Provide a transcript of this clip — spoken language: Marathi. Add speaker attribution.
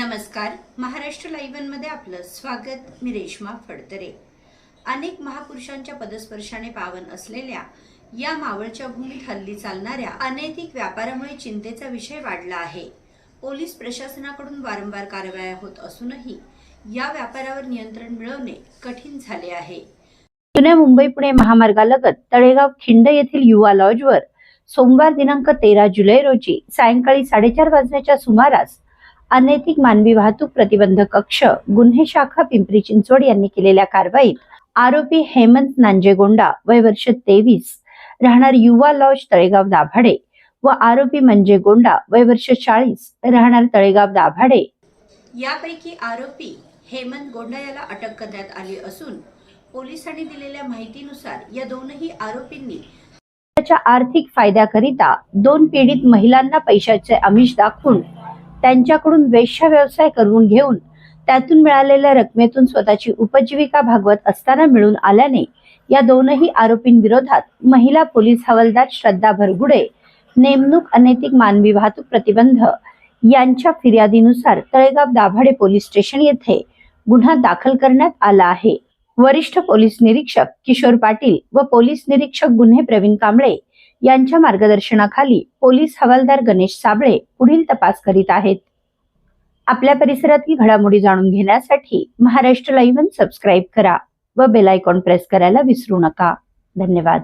Speaker 1: नमस्कार, महाराष्ट्र लाईव्ह मध्ये आपलं स्वागत. मी रेश्मा फडतरे. अनेक महापुरुषांच्या पदस्पर्शाने पावन असलेल्या या मावळच्या भूमीत हल्ली चालणाऱ्या अनैतिक व्यापारामुळे चिंतेचा विषय वाढला आहे. पोलीस प्रशासनाकडून वारंवार कारवाया होत असूनही या व्यापारावर नियंत्रण मिळवणे कठीण झाले आहे.
Speaker 2: जुन्या मुंबई पुणे महामार्गालगत तळेगाव खिंड येथील युवा लॉजवर सोमवार दिनांक 13 जुलै रोजी सायंकाळी 4:30 वाजण्याच्या सुमारास अनैतिक मानवी वाहतूक प्रतिबंधक कक्ष गुन्हे शाखा पिंपरी चिंचवड यांनी केलेल्या कारवाईत आरोपी हेमंत नांजेगोंडा वय वर्ष 23 राहणार युवा लॉज तळेगाव दाभाडे व आरोपी मंजे गोंडा वय वर्ष 40 राहणार तळेगाव दाभाडे
Speaker 1: यापैकी आरोपी हेमंत गोंडा याला अटक करण्यात आली असून पोलिसांनी दिलेल्या माहितीनुसार या दोनही आरोपींनी
Speaker 2: त्याच्या आर्थिक फायद्याकरिता दोन पीडित महिलांना पैशाचे आमिष दाखवून त्यांच्याकडून वेश्या व्यवसाय करून घेऊन त्यातून मिळालेल्या रकमेतून स्वतःची उपजीविका भागवत असताना मिळून आल्याने या दोनही आरोपींविरोधात महिला पोलीस हवालदार श्रद्धा भरगुडे नेमणूक अनैतिक मानवी वाहतूक प्रतिबंध यांच्या फिर्यादीनुसार तळेगाव दाभाडे पोलीस स्टेशन येथे गुन्हा दाखल करण्यात आला आहे. वरिष्ठ पोलीस निरीक्षक किशोर पाटील व पोलीस निरीक्षक गुन्हे प्रवीण कांबळे यांच्या मार्गदर्शनाखाली पोलीस हवालदार गणेश साबळे पुढील तपास करीत आहेत. आपल्या परिसरातील घडामोडी जाणून घेण्यासाठी महाराष्ट्र लाईव्ह सबस्क्राईब करा व बेल आयकॉन प्रेस करायला विसरू नका. धन्यवाद.